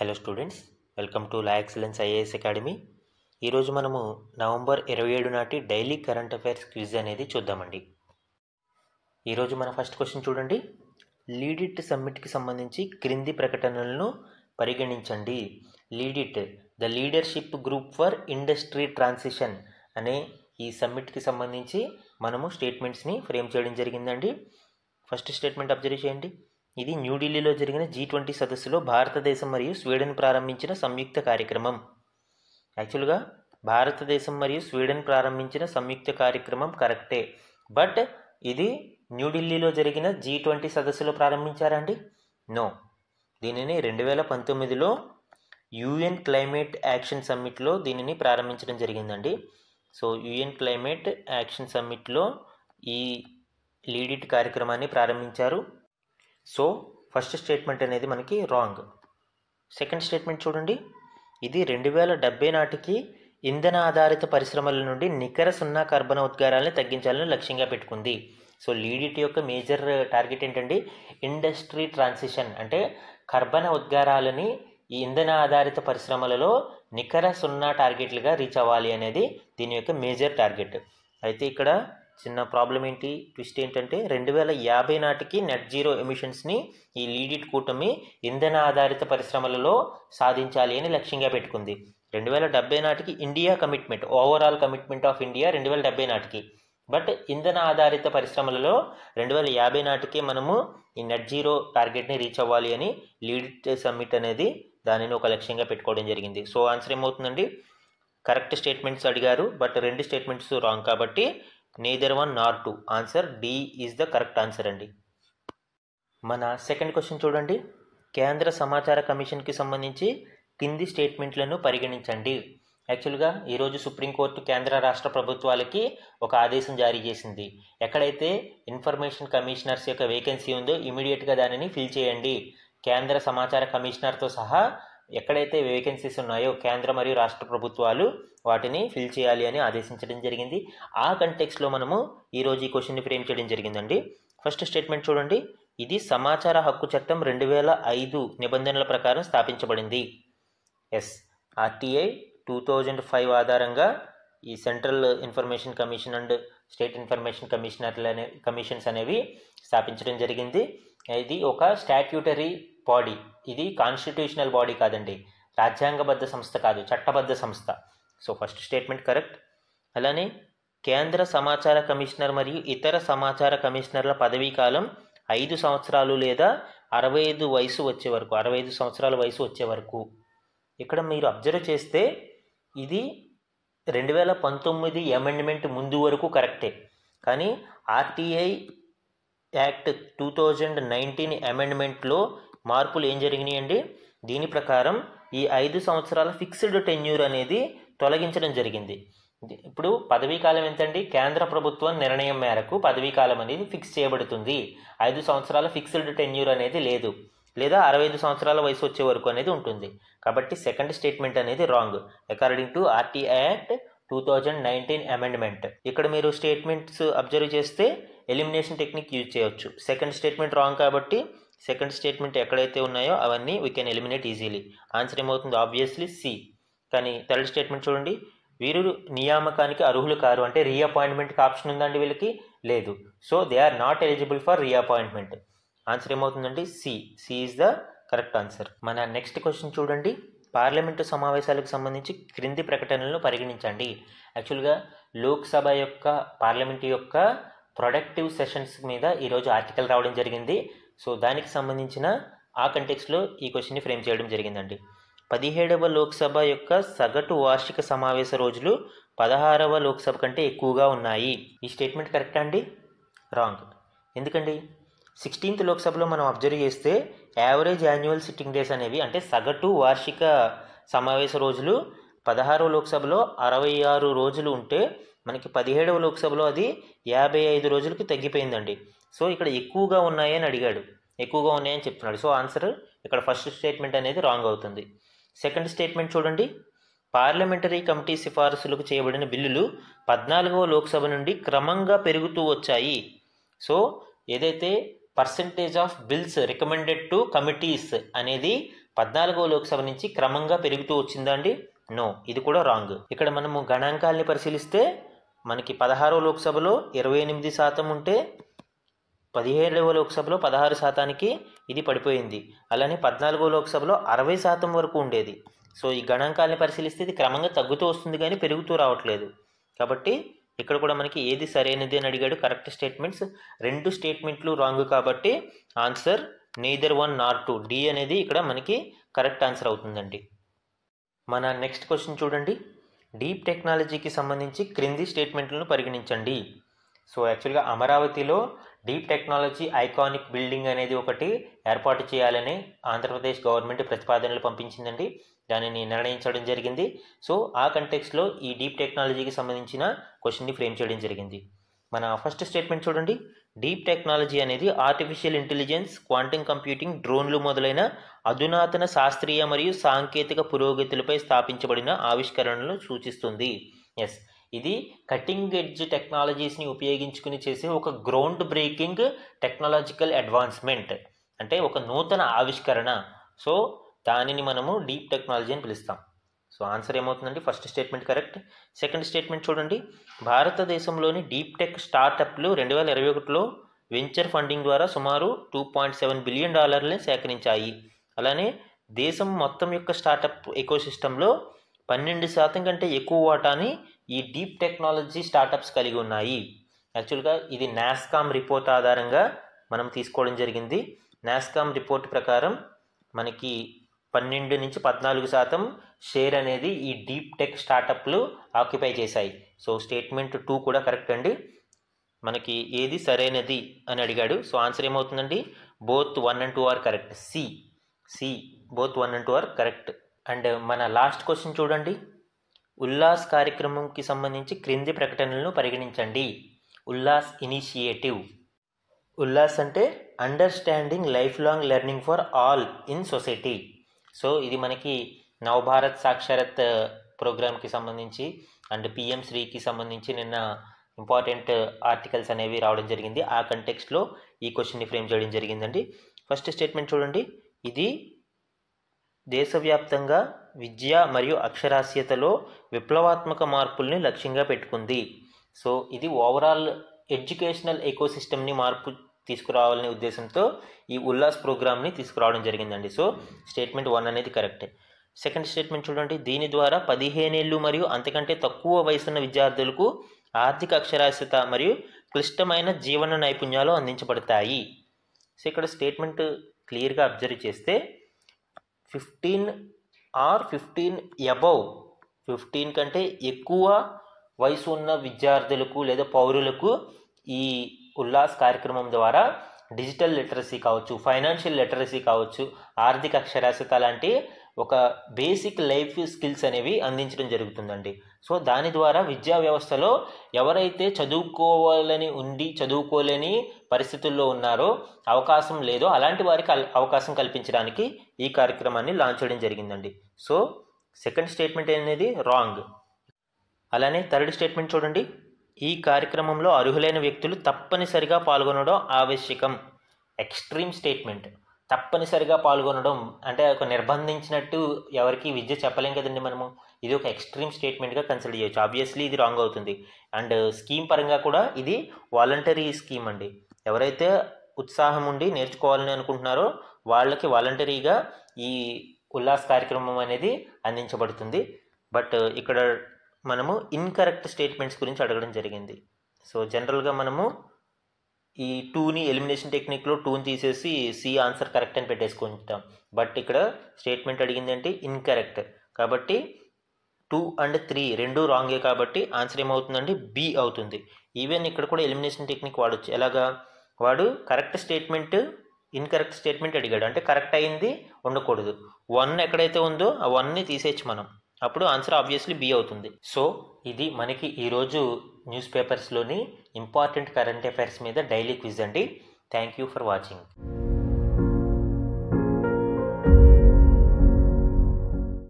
Hello students, welcome to law excellence IAS academy. ఈరోజు మనము November 27 నాటి డైలీ కరెంట్ అఫైర్స్ క్విజ్ అనేది చూద్దామండి. ఈరోజు మన ఫస్ట్ క్వశ్చన్ చూడండి. లీడ్ ఇట్ సమ్మిట్కి సంబంధించి క్రింది ప్రకటనలను పరిగణించండి. Lead it the leadership group for industry transition అనే ఈ సమ్మిట్కి సంబంధించి మనము స్టేట్మెంట్స్ని ఫ్రేమ్ చేయడం జరిగిందండి. ఫస్ట్ స్టేట్మెంట్ అబ్జర్వ్ చేయండి. ఇది న్యూఢిల్లీలో జరిగిన G20 సదస్సులో భారతదేశం మరియు స్వీడన్ ప్రారంభించిన సంయుక్త కార్యక్రమం. యాక్చువల్గా భారతదేశం మరియు స్వీడన్ ప్రారంభించిన సంయుక్త కార్యక్రమం కరెక్టే, బట్ ఇది న్యూఢిల్లీలో జరిగిన G20 సదస్సులో ప్రారంభించారండి? నో, దీనిని 2019లో UN క్లైమేట్ యాక్షన్ సమ్మిట్లో దీనిని ప్రారంభించడం జరిగిందండి. సో UN క్లైమేట్ యాక్షన్ సమ్మిట్లో ఈ లీడ్ ఇట్ కార్యక్రమాన్ని ప్రారంభించారు. సో ఫస్ట్ స్టేట్మెంట్ అనేది మనకి రాంగ్. సెకండ్ స్టేట్మెంట్ చూడండి. ఇది 2070 నాటికి ఇంధన ఆధారిత పరిశ్రమల నుండి నికర సున్నా కార్బన్ ఉద్గారాలను తగ్గించాలని లక్ష్యంగా పెట్టుకుంది. సో లీడ్ ఇట్ యొక్క మేజర్ టార్గెట్ ఏంటండి? ఇండస్ట్రీ ట్రాన్సిషన్, అంటే కర్బన ఉద్గారాలని ఈ ఇంధన ఆధారిత పరిశ్రమలలో నికర సున్నా టార్గెట్లుగా రీచ్ అవ్వాలి అనేది దీని యొక్క మేజర్ టార్గెట్. అయితే ఇక్కడ చిన్న ప్రాబ్లం ఏంటి, ట్విస్ట్ ఏంటంటే 2050 నాటికి నెట్ జీరో ఎమిషన్స్ని ఈ లీడ్ ఇట్ కూటమి ఇంధన ఆధారిత పరిశ్రమలలో సాధించాలి అని లక్ష్యంగా పెట్టుకుంది. 2070 నాటికి India commitment, overall commitment of India 2070 నాటికి. బట్ ఇంధన ఆధారిత పరిశ్రమలలో 2050 నాటికి మనము ఈ నెట్ జీరో టార్గెట్ని రీచ్ అవ్వాలి అని లీడ్ ఇట్ సమ్మిట్ అనేది దానిని ఒక లక్ష్యంగా పెట్టుకోవడం జరిగింది. సో ఆన్సర్ ఏమవుతుందండి? కరెక్ట్ స్టేట్మెంట్స్ అడిగారు, బట్ రెండు స్టేట్మెంట్స్ రాంగ్, కాబట్టి neither one nor two. Answer D is the correct answer అండి. మన సెకండ్ క్వశ్చన్ చూడండి. కేంద్ర సమాచార కమిషన్కి సంబంధించి కింది స్టేట్మెంట్లను పరిగణించండి. యాక్చువల్గా ఈరోజు సుప్రీంకోర్టు కేంద్ర రాష్ట్ర ప్రభుత్వాలకి ఒక ఆదేశం జారీ చేసింది. ఎక్కడైతే ఇన్ఫర్మేషన్ కమిషనర్స్ యొక్క వేకెన్సీ ఉందో ఇమీడియట్గా దానిని ఫిల్ చేయండి. కేంద్ర సమాచార కమిషనర్తో సహా ఎక్కడైతే వేకెన్సీస్ ఉన్నాయో కేంద్ర మరియు రాష్ట్ర ప్రభుత్వాలు వాటిని ఫిల్ చేయాలి అని ఆదేశించడం జరిగింది. ఆ కంటెక్స్లో మనము ఈరోజు ఈ క్వశ్చన్ని ఫ్రేమ్ చేయడం జరిగిందండి. ఫస్ట్ స్టేట్మెంట్ చూడండి. ఇది సమాచార హక్కు చట్టం 2005 నిబంధనల ప్రకారం స్థాపించబడింది. RTI 2005 ఆధారంగా ఈ central information commission and state information commissions అనేవి స్థాపించడం జరిగింది. ఇది ఒక స్టాట్యూటరీ బాడీ, ఇది కాన్స్టిట్యూషనల్ బాడీ కాదండి, రాజ్యాంగబద్ధ సంస్థ కాదు, చట్టబద్ధ సంస్థ. So first statement correct. అలానే కేంద్ర సమాచార కమిషనర్ మరియు ఇతర సమాచార కమిషనర్ల పదవీ కాలం 5 సంవత్సరాలు లేదా 65 సంవత్సరాల వయసు వచ్చే వరకు. ఇక్కడ మీరు అబ్జర్వ్ చేస్తే ఇది 2019 అమెండ్మెంట్ ముందు వరకు కరెక్టే, కానీ RTI యాక్ట్ 2019 అమెండ్మెంట్లో మార్పులు ఏం జరిగినాయండి? దీని ప్రకారం ఈ 5 సంవత్సరాల ఫిక్స్డ్ టెన్యూర్ అనేది తొలగించడం జరిగింది. ఇప్పుడు పదవీ కాలం ఎంతండి? కేంద్ర ప్రభుత్వం నిర్ణయం మేరకు పదవీ కాలం అనేది ఫిక్స్ చేయబడుతుంది. 5 సంవత్సరాల ఫిక్స్డ్ టెన్యూర్ అనేది లేదు, లేదా 65 సంవత్సరాల వయసు వచ్చే వరకు అనేది ఉంటుంది. కాబట్టి సెకండ్ స్టేట్మెంట్ అనేది wrong according to RTI act 2019 amendment. ఇక్కడ మీరు స్టేట్మెంట్స్ అబ్జర్వ్ చేస్తే ఎలిమినేషన్ టెక్నిక్ యూజ్ చేయవచ్చు. సెకండ్ స్టేట్మెంట్ రాంగ్ కాబట్టి సెకండ్ స్టేట్మెంట్ ఎక్కడైతే ఉన్నాయో అవన్నీ we can eliminate easily. Answer ఏమవుతుంది? Obviously C. కానీ థర్డ్ స్టేట్మెంట్ చూడండి. వీరు నియామకానికి అర్హులు కారు, అంటే రీఅపాయింట్మెంట్కి ఆప్షన్ ఉందండి వీళ్ళకి? లేదు. So they are not eligible for reappointment. Answer ఏమవుతుందండి? C. C is the correct answer. మన నెక్స్ట్ క్వశ్చన్ చూడండి. పార్లమెంటు సమావేశాలకు సంబంధించి క్రింది ప్రకటనలను పరిగణించండి. యాక్చువల్గా లోక్సభ యొక్క పార్లమెంటు యొక్క ప్రొడక్టివ్ సెషన్స్ మీద ఈరోజు ఆర్టికల్ రావడం జరిగింది. సో దానికి సంబంధించిన ఆ కంటెక్స్లో ఈ క్వశ్చన్ని ఫ్రేమ్ చేయడం జరిగిందండి. 17వ లోక్సభ యొక్క సగటు వార్షిక సమావేశ రోజులు 16వ లోక్సభ కంటే ఎక్కువగా ఉన్నాయి. ఈ స్టేట్మెంట్ కరెక్టా అండి? రాంగ్. ఎందుకండి? 16th లోక్సభలో మనం అబ్జర్వ్ చేస్తే యావరేజ్ యాన్యువల్ సిట్టింగ్ డేస్ అనేవి, అంటే సగటు వార్షిక సమావేశ రోజులు 16వ లోక్సభలో 66 రోజులు ఉంటే మనకి 17వ లోక్సభలో అది 55 రోజులకి తగ్గిపోయిందండి. సో ఇక్కడ ఎక్కువగా ఉన్నాయని అడిగాడు, ఎక్కువగా ఉన్నాయని చెప్తున్నాడు. సో ఆన్సర్ ఇక్కడ ఫస్ట్ స్టేట్మెంట్ అనేది రాంగ్ అవుతుంది. సెకండ్ స్టేట్మెంట్ చూడండి. పార్లమెంటరీ కమిటీ సిఫారసులకు చేయబడిన బిల్లులు 14వ లోక్సభ నుండి క్రమంగా పెరుగుతూ వచ్చాయి. సో ఏదైతే percentage of bills recommended to committees అనేది 14వ లోక్సభ నుంచి క్రమంగా పెరుగుతూ వచ్చిందండి? నో, ఇది కూడా రాంగ్. ఇక్కడ మనము గణాంకాలని పరిశీలిస్తే మనకి 16వ లోక్సభలో 28% ఉంటే 17వ లోక్సభలో 16% ఇది పడిపోయింది. అలానే 14వ లోక్సభలో 60% వరకు ఉండేది. సో ఈ గణాంకాలని పరిశీలిస్తే ఇది క్రమంగా తగ్గుతూ వస్తుంది కానీ పెరుగుతూ రావట్లేదు. కాబట్టి ఇక్కడ కూడా మనకి ఏది సరైనది అని అడిగాడు. కరెక్ట్ స్టేట్మెంట్స్ 2 స్టేట్మెంట్లు రాంగ్ కాబట్టి ఆన్సర్ నెయిదర్ 1 నార్ 2, డి అనేది ఇక్కడ మనకి కరెక్ట్ ఆన్సర్ అవుతుందండి. మన నెక్స్ట్ క్వశ్చన్ చూడండి. డీప్ టెక్నాలజీకి సంబంధించి క్రింది స్టేట్మెంట్లను పరిగణించండి. సో యాక్చువల్గా అమరావతిలో డీప్ టెక్నాలజీ ఐకానిక్ బిల్డింగ్ అనేది ఒకటి ఏర్పాటు చేయాలని ఆంధ్రప్రదేశ్ గవర్నమెంట్ ప్రతిపాదనలు పంపించిందండి. దానిని నిర్ణయించడం జరిగింది. సో ఆ కంటెక్స్లో ఈ డీప్ టెక్నాలజీకి సంబంధించిన క్వశ్చన్ని ఫ్రేమ్ చేయడం జరిగింది. మన ఫస్ట్ స్టేట్మెంట్ చూడండి. డీప్ టెక్నాలజీ అనేది ఆర్టిఫిషియల్ ఇంటెలిజెన్స్, క్వాంటమ్ కంప్యూటింగ్, డ్రోన్లు మొదలైన అధునాతన శాస్త్రీయ మరియు సాంకేతిక పురోగతులపై స్థాపించబడిన ఆవిష్కరణలను సూచిస్తుంది. ఎస్, ఇది కటింగ్ ఎడ్జ్ టెక్నాలజీస్ని ఉపయోగించుకుని చేసే ఒక గ్రౌండ్ బ్రేకింగ్ టెక్నాలజికల్ అడ్వాన్స్మెంట్, అంటే ఒక నూతన ఆవిష్కరణ. సో దానిని మనము డీప్ టెక్నాలజీ అని పిలుస్తాం. సో ఆన్సర్ ఏమవుతుందండి? First statement correct. Second statement చూడండి. భారతదేశంలోని డీప్ టెక్ స్టార్టప్లు 2021లో వెంచర్ ఫండింగ్ ద్వారా సుమారు $2.7 బిలియన్ సేకరించాయి. అలానే దేశం మొత్తం యొక్క స్టార్టప్ ఎకోసిస్టంలో 12% కంటే ఎక్కువ వాటాని ఈ డీప్ టెక్నాలజీ స్టార్టప్స్ కలిగి ఉన్నాయి. యాక్చువల్గా ఇది నాస్కామ్ రిపోర్ట్ ఆధారంగా మనం తీసుకోవడం జరిగింది. నాస్కామ్ రిపోర్ట్ ప్రకారం మనకి 12 నుంచి 14% షేర్ అనేది ఈ డీప్ టెక్ స్టార్టప్లు ఆక్యుపై చేశాయి. సో స్టేట్మెంట్ 2 కూడా కరెక్ట్ అండి. మనకి ఏది సరైనది అని అడిగాడు. సో ఆన్సర్ ఏమవుతుందండి? Both 1 and 2 are correct. C both 1 and 2 are correct. And మన లాస్ట్ క్వశ్చన్ చూడండి. ఉల్లాస్ కార్యక్రమంకి సంబంధించి క్రింది ప్రకటనలను పరిగణించండి. ఉల్లాస్ ఇనిషియేటివ్. ఉల్లాస్ అంటే understanding life long learning for all in society. So ఇది మనకి నవభారత్ సాక్షరత్ ప్రోగ్రామ్కి సంబంధించి అండ్ పిఎం శ్రీకి సంబంధించి నిన్న ఇంపార్టెంట్ ఆర్టికల్స్ అనేవి రావడం జరిగింది. ఆ కంటెక్స్ట్లో ఈ క్వశ్చన్ని ఫ్రేమ్ చేయడం జరిగిందండి. ఫస్ట్ స్టేట్మెంట్ చూడండి. ఇది దేశవ్యాప్తంగా విద్య మరియు అక్షరాస్యతలో విప్లవాత్మక మార్పుల్ని లక్ష్యంగా పెట్టుకుంది. సో ఇది ఓవరాల్ ఎడ్యుకేషనల్ ఎకోసిస్టమ్ని మార్పు తీసుకురావాలనే ఉద్దేశంతో ఈ ఉల్లాస్ ప్రోగ్రామ్ని తీసుకురావడం జరిగిందండి. సో స్టేట్మెంట్ 1 అనేది కరెక్ట్. సెకండ్ స్టేట్మెంట్ చూడండి. దీని ద్వారా 15 ఏళ్ళు మరియు అంతకంటే తక్కువ వయసున్న విద్యార్థులకు ఆర్థిక అక్షరాస్యత మరియు క్లిష్టమైన జీవన నైపుణ్యాలు అందించబడతాయి. సో ఇక్కడ స్టేట్మెంట్ క్లియర్గా అబ్జర్వ్ చేస్తే 15 ఆర్ 15 అబవ్ 15 కంటే ఎక్కువ వయసు ఉన్న విద్యార్థులకు లేదా పౌరులకు ఈ ఉల్లాస్ కార్యక్రమం ద్వారా డిజిటల్ లిటరసీ కావచ్చు, ఫైనాన్షియల్ లిటరసీ కావచ్చు, ఆర్థిక అక్షరాస్యత లాంటి ఒక బేసిక్ లైఫ్ స్కిల్స్ అనేవి అందించడం జరుగుతుందండి. సో దాని ద్వారా విద్యా వ్యవస్థలో ఎవరైతే చదువుకోవాలని ఉండి చదువుకోలేని పరిస్థితుల్లో ఉన్నారో, అవకాశం లేదో అలాంటి వారికి అవకాశం కల్పించడానికి ఈ కార్యక్రమాన్ని లాంచ్ చేయడం జరిగిందండి. సో సెకండ్ స్టేట్మెంట్ అనేది రాంగ్. అలానే థర్డ్ స్టేట్మెంట్ చూడండి. ఈ కార్యక్రమంలో అర్హులైన వ్యక్తులు తప్పనిసరిగా పాల్గొనడం ఆవశ్యకం. Extreme statement. తప్పనిసరిగా పాల్గొనడం అంటే ఒక నిర్బంధించినట్టు ఎవరికి విద్య చెప్పలేం కదండి మనము. ఇది ఒక ఎక్స్ట్రీమ్ స్టేట్మెంట్గా కన్సిడర్ చేయొచ్చు. ఆబ్వియస్లీ ఇది రాంగ్ అవుతుంది. అండ్ స్కీమ్ పరంగా కూడా ఇది వాలంటరీ స్కీమ్ అండి. ఎవరైతే ఉత్సాహం ఉండి నేర్చుకోవాలని అనుకుంటున్నారో వాళ్ళకి వాలంటరీగా ఈ ఉల్లాస్ కార్యక్రమం అనేది అందించబడుతుంది. బట్ ఇక్కడ మనము ఇన్కరెక్ట్ స్టేట్మెంట్స్ గురించి అడగడం జరిగింది. సో జనరల్గా మనము ఈ 2ని ఎలిమినేషన్ టెక్నిక్లో 2ని తీసేసి సి ఆన్సర్ కరెక్ట్ అని పెట్టేసుకుంటాం. బట్ ఇక్కడ స్టేట్మెంట్ అడిగింది అంటే ఇన్కరెక్ట్. కాబట్టి 2 and 3 రెండూ రాంగే కాబట్టి ఆన్సర్ ఏమవుతుందండి? బి అవుతుంది. ఈవెన్ ఇక్కడ కూడా ఎలిమినేషన్ టెక్నిక్ వాడచ్చు. ఎలాగా? వాడు కరెక్ట్ స్టేట్మెంట్ ఇన్కరెక్ట్ స్టేట్మెంట్ అడిగాడు అంటే కరెక్ట్ అయింది ఉండకూడదు. 1 ఎక్కడైతే ఉందో ఆ 1ని తీసేయచ్చు మనం. అప్పుడు ఆన్సర్ ఆబ్వియస్లీ బి అవుతుంది. సో ఇది మనకి ఈరోజు న్యూస్ పేపర్స్లోని ఇంపార్టెంట్ కరెంట్ అఫైర్స్ మీద డైలీ క్విజ్ అండి. Thank you for watching.